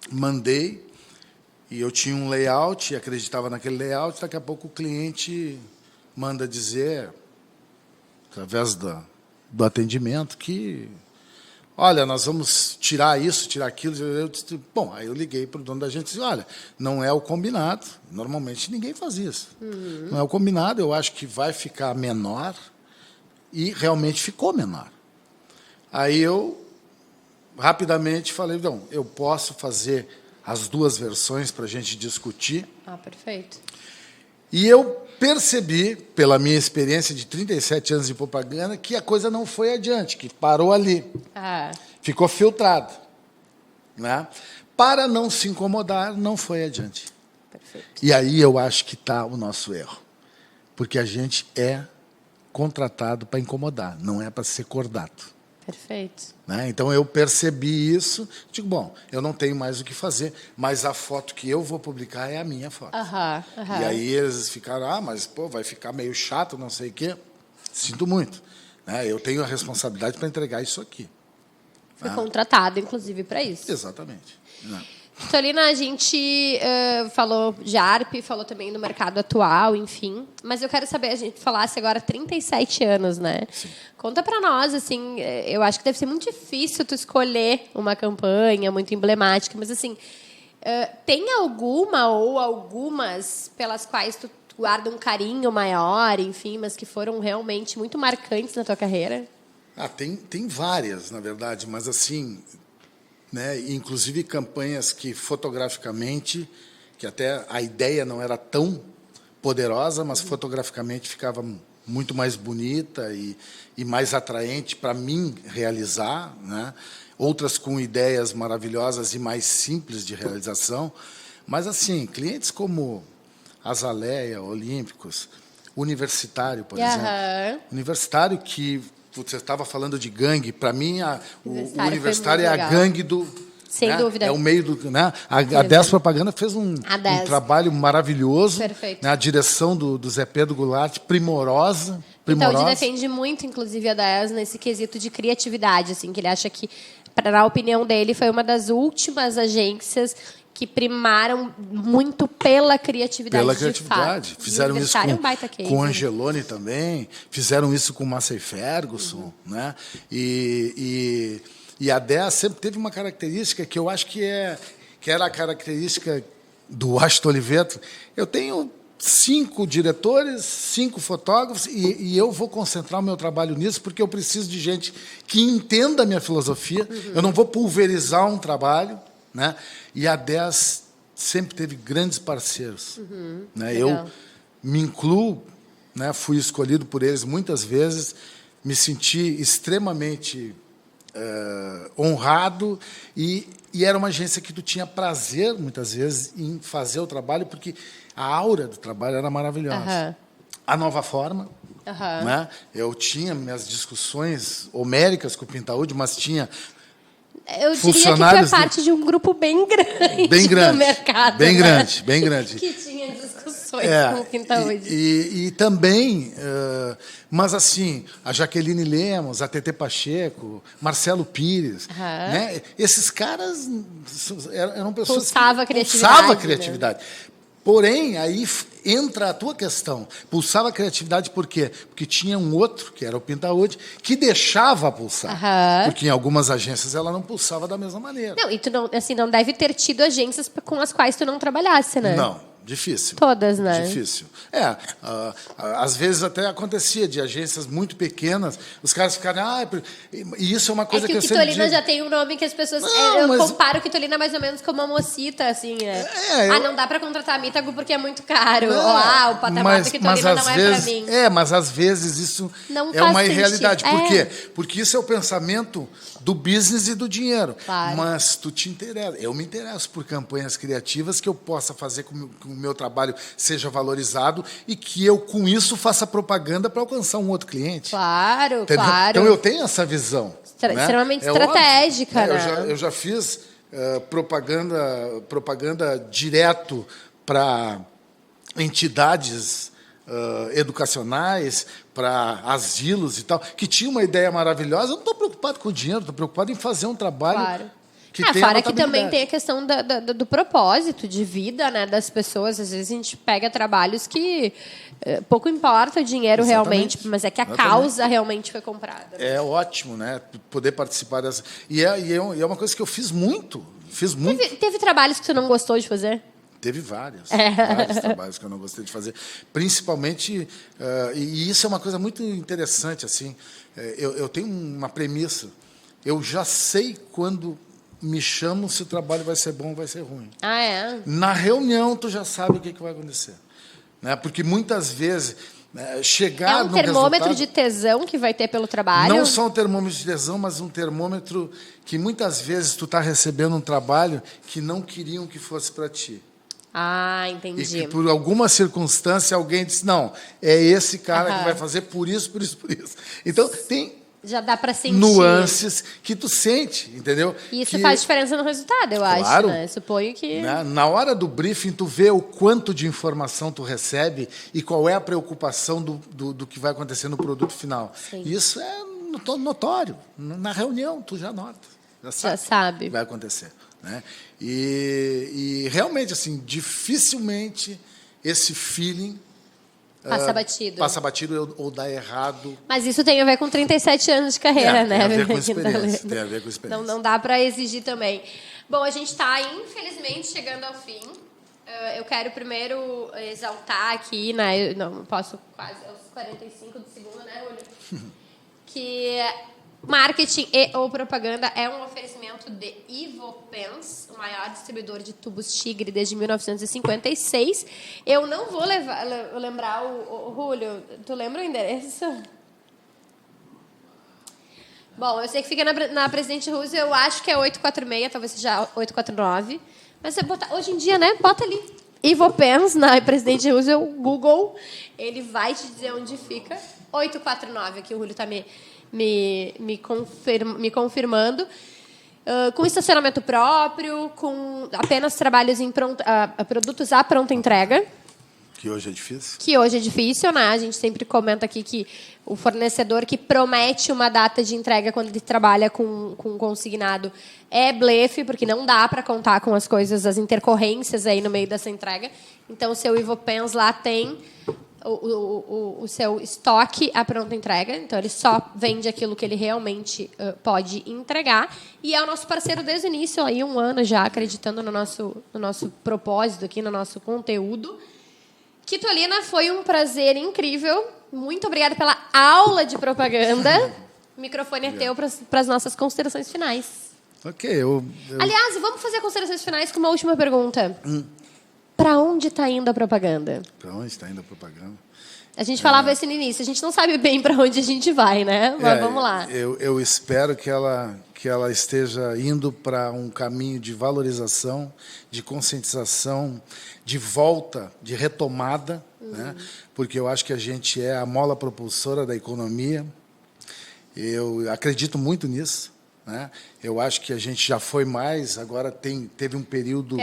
mandei, e eu tinha um layout, e acreditava naquele layout. Daqui a pouco o cliente manda dizer, através do atendimento, que, olha, nós vamos tirar isso, tirar aquilo. Eu disse, bom, aí eu liguei para o dono da agência e disse, olha, não é o combinado. Normalmente ninguém faz isso. Não é o combinado, eu acho que vai ficar menor. E realmente ficou menor. Aí eu, rapidamente, falei, não, eu posso fazer as duas versões para a gente discutir. Ah, perfeito. E eu percebi, pela minha experiência de 37 anos de propaganda, que a coisa não foi adiante, que parou ali. Ficou filtrado. Né? Para não se incomodar, não foi adiante. Perfeito. E aí eu acho que está o nosso erro. Porque a gente é contratado para incomodar, não é para ser cordado. Perfeito. Né? Então, eu percebi isso, digo, bom, eu não tenho mais o que fazer, mas a foto que eu vou publicar é a minha foto. E aí eles ficaram, mas pô, vai ficar meio chato, não sei o quê. Sinto muito. Né? Eu tenho a responsabilidade para entregar isso aqui. Fui contratado, inclusive, para isso. Exatamente. Né? Kitolina, a gente falou de ARP, falou também do mercado atual, enfim. Mas eu quero saber, a gente falasse agora 37 anos, né? Sim. Conta para nós, assim, eu acho que deve ser muito difícil tu escolher uma campanha muito emblemática, mas, assim, tem alguma ou algumas pelas quais tu guarda um carinho maior, enfim, mas que foram realmente muito marcantes na tua carreira? Tem várias, na verdade, mas, assim... Né? Inclusive campanhas que fotograficamente, que até a ideia não era tão poderosa, mas fotograficamente ficava muito mais bonita e mais atraente para mim realizar, né? Outras com ideias maravilhosas e mais simples de realização. Mas, assim, clientes como Azaleia, Olímpicos, Universitário, por exemplo. Universitário que você estava falando de gangue, para mim o Universitário é a gangue do... Sem dúvida. É o meio do... Né? A 10 Propaganda fez um trabalho maravilhoso. Perfeito. Né? A direção do Zé Pedro Goulart, primorosa. Então, ele defende muito, inclusive, a 10 nesse quesito de criatividade, assim, que ele acha que, na opinião dele, foi uma das últimas agências que primaram muito pela criatividade. Pela criatividade. De fato. Fizeram isso com né? Angeloni também, fizeram isso com Massey Ferguson. Né? E a 10 sempre teve uma característica que eu acho que era a característica do Washington Oliveto. Eu tenho 5 diretores, 5 fotógrafos, e eu vou concentrar o meu trabalho nisso, porque eu preciso de gente que entenda a minha filosofia. Eu não vou pulverizar um trabalho. Né? E a 10 sempre teve grandes parceiros. Né? Eu me incluo, né? Fui escolhido por eles muitas vezes, me senti extremamente honrado, e era uma agência que tu tinha prazer, muitas vezes, em fazer o trabalho, porque a aura do trabalho era maravilhosa. A Nova Forma, né? Eu tinha minhas discussões homéricas com o Pintaúde, mas tinha... Eu diria que tu é parte de um grupo bem grande no mercado. Bem grande. Que tinha discussões com o Pintaúde. E também, mas assim, a Jaqueline Lemos, a Tetê Pacheco, Marcelo Pires, né? Esses caras eram pessoas pulsava que criatividade, a criatividade. Né? Porém, aí entra a tua questão. Pulsava a criatividade por quê? Porque tinha um outro, que era o Pintaúde, que deixava pulsar. Porque em algumas agências ela não pulsava da mesma maneira. Não, e tu não deve ter tido agências com as quais tu não trabalhasse, né? Não. Difícil. Todas, né? Difícil. Às vezes até acontecia de agências muito pequenas, os caras ficarem... e isso é uma coisa que eu sempre digo. O Quitolina já tem um nome que as pessoas... comparo o Quitolina mais ou menos como uma mocita, assim, né? Não dá para contratar mítago porque é muito caro. O patamar do Quitolina não é para mim. Mas às vezes isso não é uma irrealidade. Por quê? Porque isso é o pensamento do business e do dinheiro. Claro. Mas tu te interessa. Eu me interesso por campanhas criativas que eu possa fazer com o meu trabalho seja valorizado e que eu, com isso, faça propaganda para alcançar um outro cliente. Claro, entendeu? claro. Então, eu tenho essa visão. Extremamente estratégica, óbvio, né? Eu já fiz propaganda direto para entidades educacionais, para asilos e tal, que tinha uma ideia maravilhosa. Eu não estou preocupado com o dinheiro, estou preocupado em fazer um trabalho... Claro. Fora que também tem a questão do propósito de vida, né, das pessoas. Às vezes a gente pega trabalhos que pouco importa o dinheiro realmente, mas é que a causa realmente foi comprada. É ótimo, né? Poder participar dessa. E é uma coisa que eu fiz muito. Teve trabalhos que você não gostou de fazer? Teve vários trabalhos que eu não gostei de fazer. Principalmente, e isso é uma coisa muito interessante, assim, eu tenho uma premissa. Eu já sei quando me chamam se o trabalho vai ser bom ou vai ser ruim. Na reunião, tu já sabe o que vai acontecer. Né? Porque muitas vezes, chegar no termômetro de tesão que vai ter pelo trabalho? Não só um termômetro de tesão, mas um termômetro que muitas vezes tu está recebendo um trabalho que não queriam que fosse para ti. Entendi. E que, por alguma circunstância, alguém disse, não, é esse cara que vai fazer por isso. Então, tem... Já dá para sentir. Nuances que tu sente, entendeu? E isso faz diferença no resultado, eu acho, né? Suponho que... Na hora do briefing, tu vê o quanto de informação tu recebe e qual é a preocupação do que vai acontecer no produto final. Sim. Isso é notório. Na reunião, tu já nota. Já sabe o que vai acontecer. Né? E realmente, assim, dificilmente esse feeling... Passa batido ou dá errado. Mas isso tem a ver com 37 anos de carreira, né? Tem a ver com experiência. Não dá para exigir também. Bom, a gente está, infelizmente, chegando ao fim. Eu quero primeiro exaltar aqui, né? Eu não posso quase aos 45 do segundo, né, Julio? Que Marketing e ou propaganda é um oferecimento de Ivopens, o maior distribuidor de tubos Tigre desde 1956. Eu não vou lembrar o Julio. Tu lembra o endereço? Bom, eu sei que fica na Presidente Roosevelt, eu acho que é 846, talvez seja 849. Mas você hoje em dia, né? Bota ali. Ivopens, na Presidente Roosevelt, Google, ele vai te dizer onde fica. 849, aqui o Julio está me confirmando. Com estacionamento próprio, com apenas trabalhos em produtos à pronta entrega. Que hoje é difícil. Que hoje é difícil, né? A gente sempre comenta aqui que o fornecedor que promete uma data de entrega quando ele trabalha com consignado é blefe, porque não dá para contar com as coisas, as intercorrências aí no meio dessa entrega. Então, o seu Ivopens lá tem o seu estoque à pronta entrega. Então, ele só vende aquilo que ele realmente pode entregar. E é o nosso parceiro desde o início, aí 1 ano já, acreditando no nosso propósito aqui, no nosso conteúdo. Quitolina, foi um prazer incrível. Muito obrigada pela aula de propaganda. O microfone é teu para as nossas considerações finais. Ok. Aliás, vamos fazer considerações finais com uma última pergunta. Para onde está indo a propaganda? Para onde está indo a propaganda? A gente falava isso no início. A gente não sabe bem para onde a gente vai, né? Mas vamos lá. Eu espero que ela esteja indo para um caminho de valorização, de conscientização, de volta, de retomada, né? Porque eu acho que a gente é a mola propulsora da economia. Eu acredito muito nisso, né? Eu acho que a gente já foi mais, agora teve um período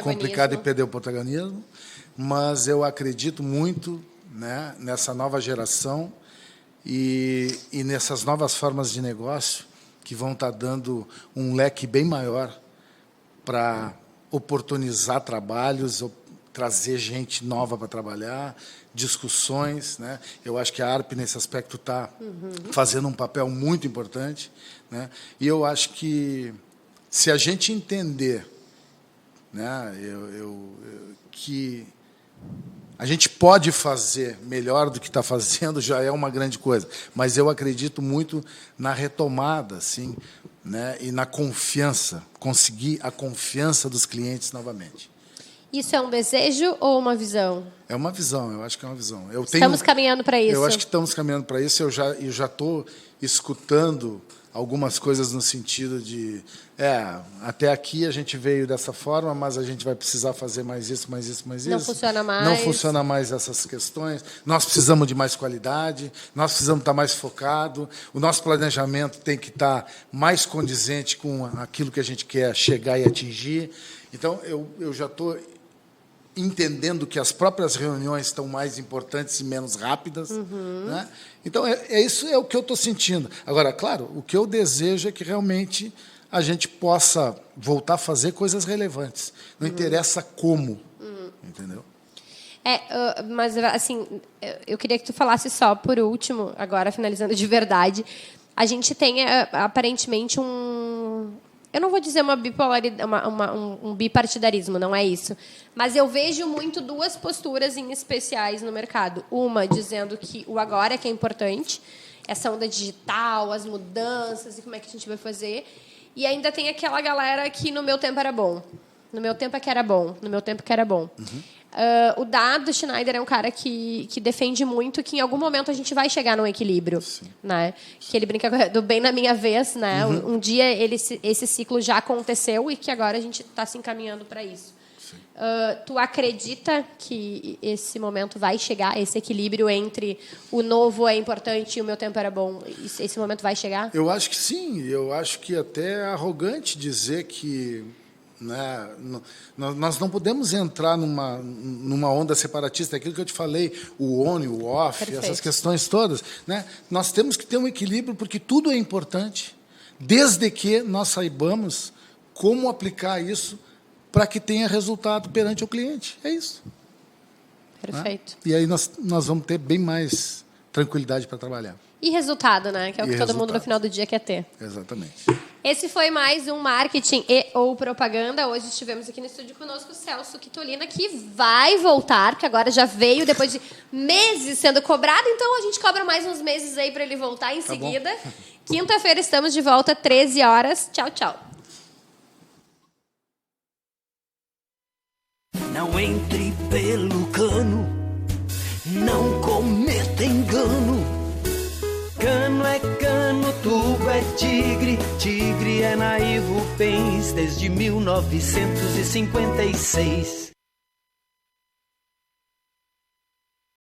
complicado e perdeu o protagonismo, mas eu acredito muito, né, nessa nova geração e nessas novas formas de negócio que vão estar dando um leque bem maior para oportunizar trabalhos, trazer gente nova para trabalhar, discussões, né? Eu acho que a ARP, nesse aspecto, está fazendo um papel muito importante, né? E eu acho que, se a gente entender, né, que a gente pode fazer melhor do que está fazendo, já é uma grande coisa. Mas eu acredito muito na retomada, assim, né, e na confiança, conseguir a confiança dos clientes novamente. Isso é um desejo ou uma visão? É uma visão, eu acho que é uma visão. Estamos caminhando para isso. Eu acho que estamos caminhando para isso. Eu já estou escutando algumas coisas no sentido de até aqui a gente veio dessa forma, mas a gente vai precisar fazer mais isso, mais isso, mais isso. Não funciona mais. Não funciona mais essas questões. Nós precisamos de mais qualidade, nós precisamos estar mais focado, o nosso planejamento tem que estar mais condizente com aquilo que a gente quer chegar e atingir. Então, eu já estou entendendo que as próprias reuniões estão mais importantes e menos rápidas, né? Então, isso é o que eu estou sentindo. Agora, claro, o que eu desejo é que realmente a gente possa voltar a fazer coisas relevantes. Não interessa como, entendeu? Mas, assim, eu queria que tu falasse só, por último, agora finalizando de verdade, a gente tem, aparentemente, eu não vou dizer uma bipolaridade, um bipartidarismo, não é isso. Mas eu vejo muito 2 posturas em especiais no mercado. Uma dizendo que o agora é que é importante, essa onda digital, as mudanças e como é que a gente vai fazer. E ainda tem aquela galera que no meu tempo era bom. No meu tempo é que era bom. No meu tempo que era bom. O Dado Schneider é um cara que defende muito que em algum momento a gente vai chegar num equilíbrio, né? Que ele brinca do bem na minha vez, né? Um dia esse ciclo já aconteceu e que agora a gente está se encaminhando para isso. Tu acredita que esse momento vai chegar, esse equilíbrio entre o novo é importante e o meu tempo era bom? Esse momento vai chegar? Eu acho que sim. Eu acho que até é arrogante dizer que, né, nós não podemos entrar numa onda separatista, aquilo que eu te falei, o on e o off, Perfeito. Essas questões todas, né? Nós temos que ter um equilíbrio, porque tudo é importante, desde que nós saibamos como aplicar isso para que tenha resultado perante o cliente. É isso. Perfeito. Né? E aí nós vamos ter bem mais tranquilidade para trabalhar. E resultado, né? Que é o que todo mundo no final do dia quer ter. Exatamente. Esse foi mais um Marketing e ou Propaganda. Hoje estivemos aqui no estúdio conosco o Celso Quitolina, que vai voltar, que agora já veio depois de meses sendo cobrado. Então a gente cobra mais uns meses aí para ele voltar em seguida. Quinta-feira estamos de volta, 13 horas. Tchau, tchau. Não entre pelo cano, não cometa engano. Cano é cano, tubo é tigre, tigre é naivo, pens desde 1956.